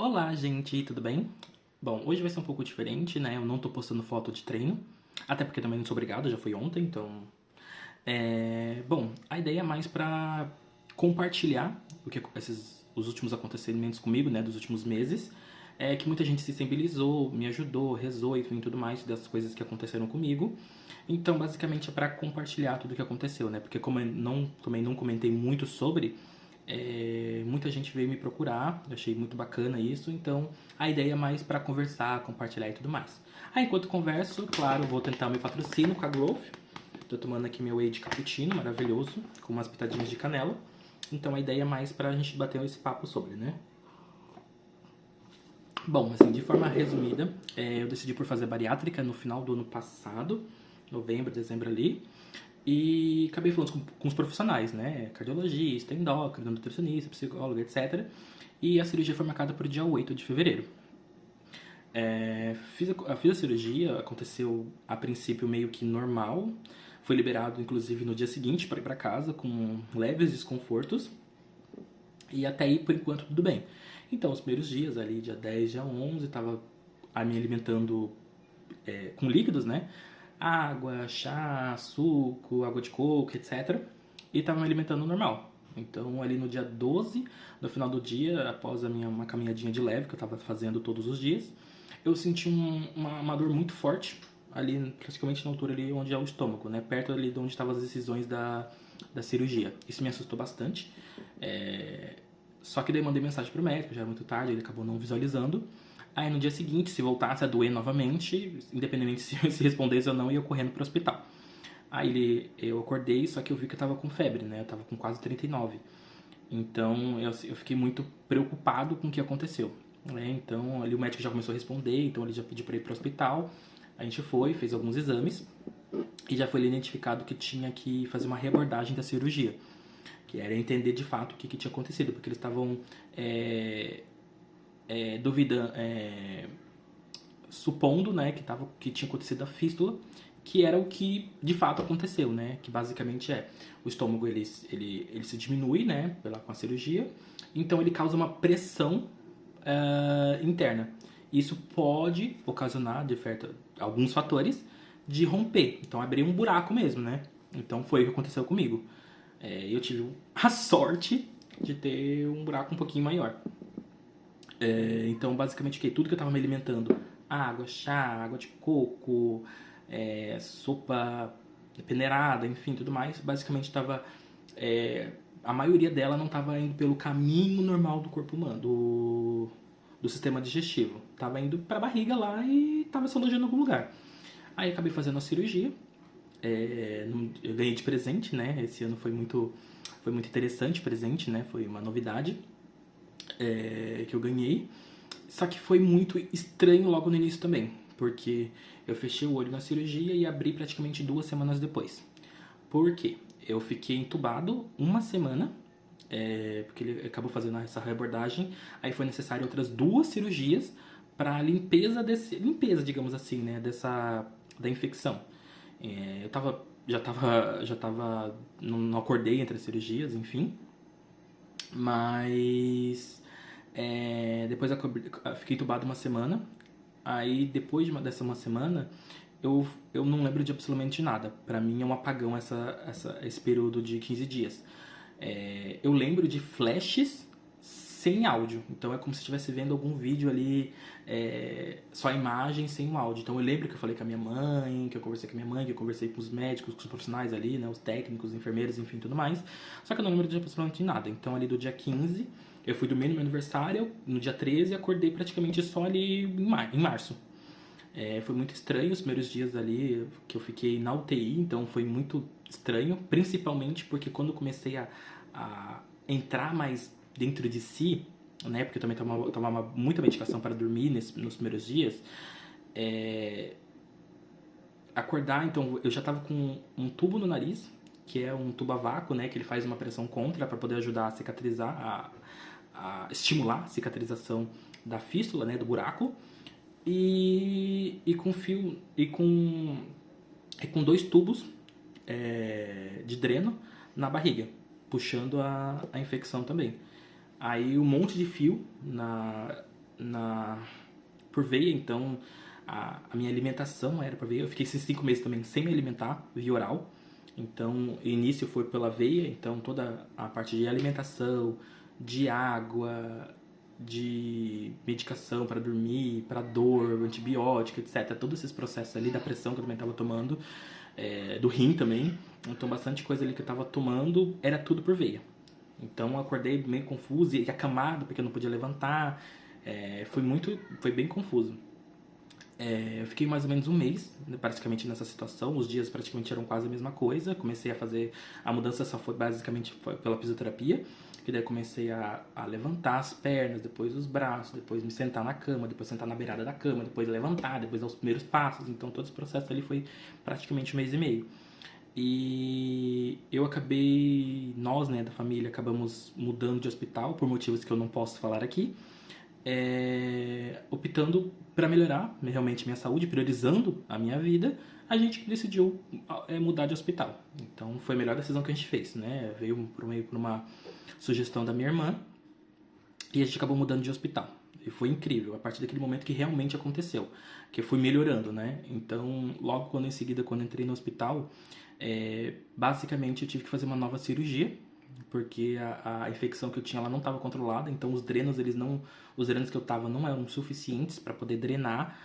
Olá, gente, tudo bem? Bom, hoje vai ser um pouco diferente, né? Eu não tô postando foto de treino, até porque também não sou obrigado, já foi ontem, então. Bom, a ideia é mais pra compartilhar os últimos acontecimentos comigo, né, dos últimos meses, que muita gente se sensibilizou, me ajudou, rezou e tudo mais das coisas que aconteceram comigo. Então, basicamente, é pra compartilhar tudo o que aconteceu, né? Porque como eu também não comentei muito sobre, muita gente veio me procurar, eu achei muito bacana isso, então a ideia é mais para conversar, compartilhar e tudo mais. Aí enquanto converso, claro, vou tentar o meu patrocínio com a Growth. Tô tomando aqui meu whey de cappuccino, maravilhoso, com umas pitadinhas de canela. Então a ideia é mais pra gente bater esse papo sobre, né? Bom, assim, de forma resumida, eu decidi por fazer bariátrica no final do ano passado, novembro, dezembro ali. E acabei falando com os profissionais, né? Cardiologista, endócrino, nutricionista, psicólogo, etc. E a cirurgia foi marcada para o dia 8 de fevereiro. Fiz a cirurgia, aconteceu a princípio meio que normal. Foi liberado, inclusive, no dia seguinte para ir para casa com leves desconfortos. E até aí, por enquanto, tudo bem. Então, os primeiros dias, ali, dia 10, dia 11, estava me alimentando com líquidos, né? Água, chá, suco, água de coco, etc. E estava me alimentando normal. Então, ali no dia 12, no final do dia, após uma caminhadinha de leve que eu estava fazendo todos os dias, eu senti uma dor muito forte, ali praticamente na altura ali onde é o estômago, né? Perto ali de onde estavam as decisões da cirurgia. Isso me assustou bastante. Só que daí eu mandei mensagem pro médico, já era muito tarde, ele acabou não visualizando. Aí no dia seguinte, se voltasse a doer novamente, independente se respondesse ou não, eu ia correndo pro hospital. Eu acordei, só que eu vi que eu tava com febre, né? Eu tava com quase 39. Então eu fiquei muito preocupado com o que aconteceu. Né? Então ali o médico já começou a responder, então ele já pediu para ir pro hospital. A gente foi, fez alguns exames e já foi identificado que tinha que fazer uma reabordagem da cirurgia, que era entender de fato o que tinha acontecido, porque eles estavam duvidando, supondo, né, que tinha acontecido a fístula, que era o que de fato aconteceu, né, que basicamente o estômago ele se diminui, né, com a cirurgia, então ele causa uma pressão interna. Isso pode ocasionar, alguns fatores, de romper, então abrir um buraco mesmo, né. Então foi o que aconteceu comigo. Eu tive a sorte de ter um buraco um pouquinho maior. Então, basicamente, tudo que eu estava me alimentando, água, chá, água de coco, sopa peneirada, enfim, tudo mais, basicamente estava... a maioria dela não estava indo pelo caminho normal do corpo humano, do sistema digestivo. Estava indo para a barriga lá e estava se alojando em algum lugar. Aí acabei fazendo a cirurgia, eu ganhei de presente, né? Esse ano foi muito interessante presente, né? Foi uma novidade que eu ganhei. Só que foi muito estranho logo no início também, porque eu fechei o olho na cirurgia e abri praticamente 2 semanas depois. Por quê? Eu fiquei entubado uma semana, porque ele acabou fazendo essa reabordagem, aí foi necessário outras 2 cirurgias para limpeza, digamos assim, né, da infecção. Eu já tava, não acordei entre as cirurgias, enfim, mas depois eu fiquei entubado uma semana. Aí depois dessa uma semana, eu não lembro de absolutamente nada. Pra mim é um apagão esse período de 15 dias. Eu lembro de flashes sem áudio. Então é como se estivesse vendo algum vídeo ali, só a imagem sem o áudio. Então eu lembro que eu falei com a minha mãe, que eu conversei com a minha mãe, que eu conversei com os médicos, com os profissionais ali, né, os técnicos, os enfermeiros, enfim, tudo mais. Só que eu não lembro de absolutamente nada. Então ali do dia 15, eu fui dormir no meu aniversário, no dia 13 acordei praticamente só ali em março. Foi muito estranho os primeiros dias ali que eu fiquei na UTI, então foi muito estranho, principalmente porque quando eu comecei a entrar mais dentro de si, né, porque eu também tomava muita medicação para dormir nos primeiros dias, acordar, então eu já estava com um tubo no nariz, que é um tubo a vácuo, né, que ele faz uma pressão contra para poder ajudar a cicatrizar, a estimular a cicatrização da fístula, né, do buraco, e com fio com 2 tubos de dreno na barriga, puxando a infecção também. Aí um monte de fio por veia, então a minha alimentação era por veia. Eu fiquei esses 5 meses também sem me alimentar, via oral. Então, o início foi pela veia, então toda a parte de alimentação, de água, de medicação para dormir, para dor, antibiótico, etc. Todos esses processos ali da pressão que eu também estava tomando, do rim também. Então, bastante coisa ali que eu estava tomando era tudo por veia. Então, eu acordei meio confuso e acamado porque eu não podia levantar. Foi bem confuso. Eu fiquei mais ou menos um mês, né, praticamente nessa situação. Os dias praticamente eram quase a mesma coisa. Comecei a fazer... A mudança só foi basicamente pela fisioterapia. Que daí eu comecei a levantar as pernas, depois os braços, depois me sentar na cama, depois sentar na beirada da cama, depois levantar, depois dar os primeiros passos. Então todo esse processo ali foi praticamente um mês e meio. E eu acabei... Nós, né, da família, acabamos mudando de hospital por motivos que eu não posso falar aqui. Optando para melhorar realmente minha saúde, priorizando a minha vida, a gente decidiu mudar de hospital. Então foi a melhor decisão que a gente fez, né? Veio por uma sugestão da minha irmã e a gente acabou mudando de hospital. E foi incrível, a partir daquele momento que realmente aconteceu, que eu fui melhorando, né? Então, logo quando em seguida, quando entrei no hospital, basicamente eu tive que fazer uma nova cirurgia, porque a infecção que eu tinha lá não estava controlada, então os drenos que eu tava não eram suficientes para poder drenar,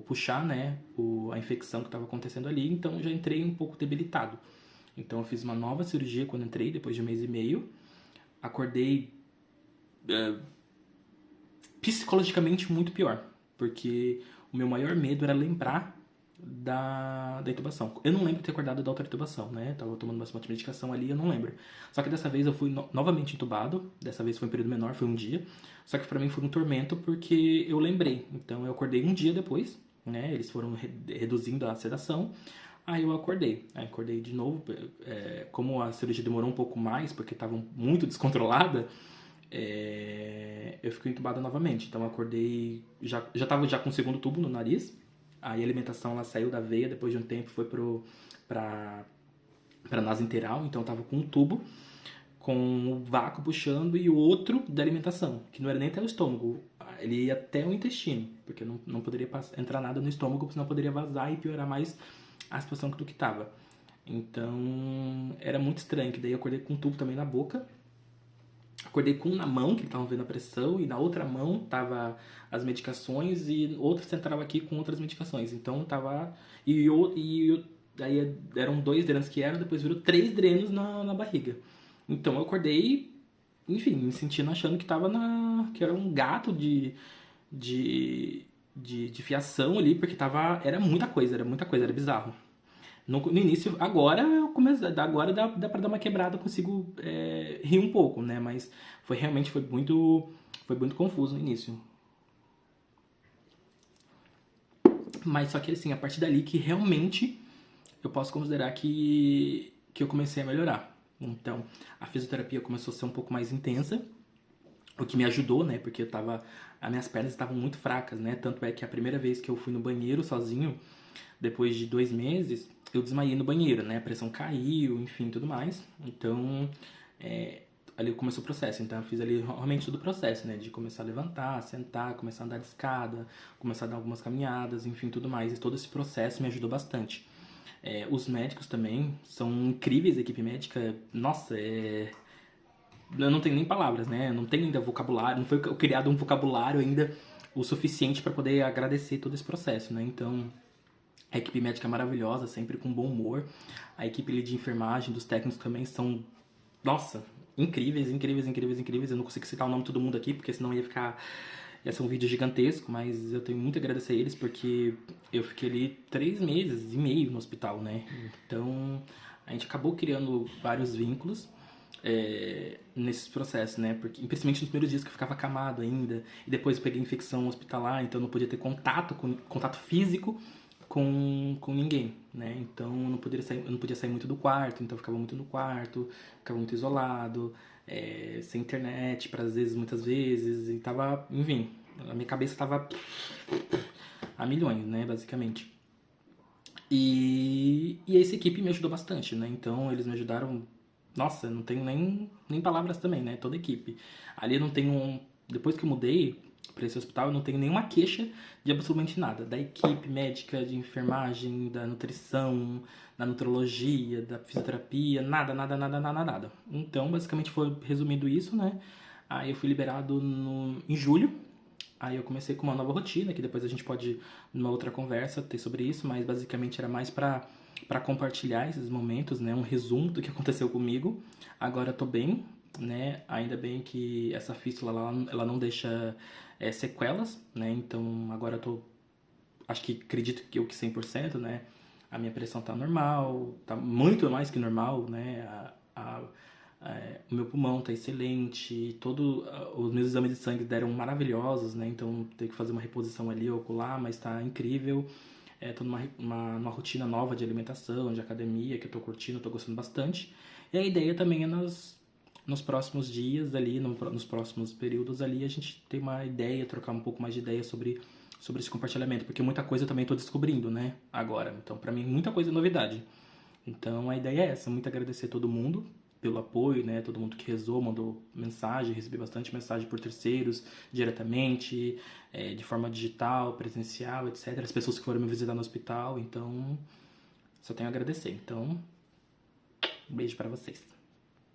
puxar, né, a infecção que estava acontecendo ali, então eu já entrei um pouco debilitado. Então eu fiz uma nova cirurgia quando entrei, depois de um mês e meio, acordei psicologicamente muito pior, porque o meu maior medo era lembrar da intubação. Eu não lembro de ter acordado da outra intubação, né? Tava tomando bastante medicação ali, eu não lembro. Só que dessa vez eu fui novamente intubado, dessa vez foi um período menor, foi um dia. Só que pra mim foi um tormento porque eu lembrei. Então eu acordei um dia depois, né? Eles foram reduzindo a sedação. Aí eu acordei. Aí acordei de novo. Como a cirurgia demorou um pouco mais, porque estava muito descontrolada, eu fiquei entubada novamente. Então eu acordei, já tava já com o segundo tubo no nariz. Aí a alimentação ela saiu da veia, depois de um tempo foi pra nasointeral, então eu tava com um tubo, com o vácuo puxando e o outro da alimentação, que não era nem até o estômago, ele ia até o intestino, porque não poderia entrar nada no estômago, senão poderia vazar e piorar mais a situação do que tava. Então era muito estranho, que daí eu acordei com um tubo também na boca. Acordei com um na mão, que estavam vendo a pressão, e na outra mão tava as medicações, e outra central aqui com outras medicações. Então tava. Daí eram 2 drenos que eram, depois virou 3 drenos na barriga. Então eu acordei, enfim, me sentindo achando que tava que era um gato de fiação ali, porque era muita coisa, era bizarro. No início, agora dá pra dar uma quebrada, eu consigo rir um pouco, né? Mas realmente foi muito confuso no início. Mas só que assim, a partir dali que realmente eu posso considerar que eu comecei a melhorar. Então, a fisioterapia começou a ser um pouco mais intensa, o que me ajudou, né? Porque as minhas pernas estavam muito fracas, né? Tanto é que a primeira vez que eu fui no banheiro sozinho, depois de 2 meses, eu desmaiei no banheiro, né? A pressão caiu, enfim, tudo mais. Então, ali começou o processo. Então, eu fiz ali realmente todo o processo, né? De começar a levantar, sentar, começar a andar de escada, começar a dar algumas caminhadas, enfim, tudo mais. E todo esse processo me ajudou bastante. Os médicos também são incríveis, a equipe médica. Nossa, eu não tenho nem palavras, né? Não tenho ainda vocabulário, não foi criado um vocabulário ainda o suficiente para poder agradecer todo esse processo, né? Então, a equipe médica é maravilhosa, sempre com bom humor. A equipe de enfermagem, dos técnicos também são, nossa, incríveis, incríveis, incríveis, incríveis. Eu não consigo citar o nome de todo mundo aqui, porque senão ia ser um vídeo gigantesco, mas eu tenho muito a agradecer a eles, porque eu fiquei ali 3 meses e meio no hospital, né? Então, a gente acabou criando vários vínculos nesses processos, né? Porque, principalmente nos primeiros dias que eu ficava acamado ainda, e depois eu peguei infecção hospitalar, então eu não podia ter contato físico com ninguém, né? Então eu não podia sair muito do quarto, então eu ficava muito no quarto, ficava muito isolado, sem internet, muitas vezes, e tava, enfim, a minha cabeça tava a milhões, né, basicamente. E essa equipe me ajudou bastante, né? Então eles me ajudaram. Nossa, eu não tenho nem palavras também, né? Toda a equipe. Ali eu não tenho depois que eu mudei para esse hospital, eu não tenho nenhuma queixa de absolutamente nada. Da equipe médica, de enfermagem, da nutrição, da nutrologia, da fisioterapia, nada, nada, nada, nada, nada. Então, basicamente foi resumindo isso, né? Aí eu fui liberado em julho. Aí eu comecei com uma nova rotina, que depois a gente pode, numa outra conversa, ter sobre isso, mas basicamente era mais para compartilhar esses momentos, né? Um resumo do que aconteceu comigo. Agora eu tô bem, né? Ainda bem que essa fístula, ela não deixa sequelas, né? Então agora eu tô, acho que acredito que eu que 100%, né? A minha pressão tá normal, tá muito mais que normal, né? O meu pulmão tá excelente, os meus exames de sangue deram maravilhosos, né? Então tenho que fazer uma reposição ali ocular, mas tá incrível. Tô numa rotina nova de alimentação, de academia, que eu tô curtindo, tô gostando bastante. E a ideia também é nos próximos dias ali, nos próximos períodos ali, a gente ter uma ideia, trocar um pouco mais de ideia sobre esse compartilhamento, porque muita coisa eu também tô descobrindo, né, agora. Então, pra mim, muita coisa é novidade. Então, a ideia é essa, muito agradecer todo mundo pelo apoio, né, todo mundo que rezou, mandou mensagem, recebi bastante mensagem por terceiros, diretamente, de forma digital, presencial, etc. As pessoas que foram me visitar no hospital, então, só tenho a agradecer. Então, um beijo pra vocês.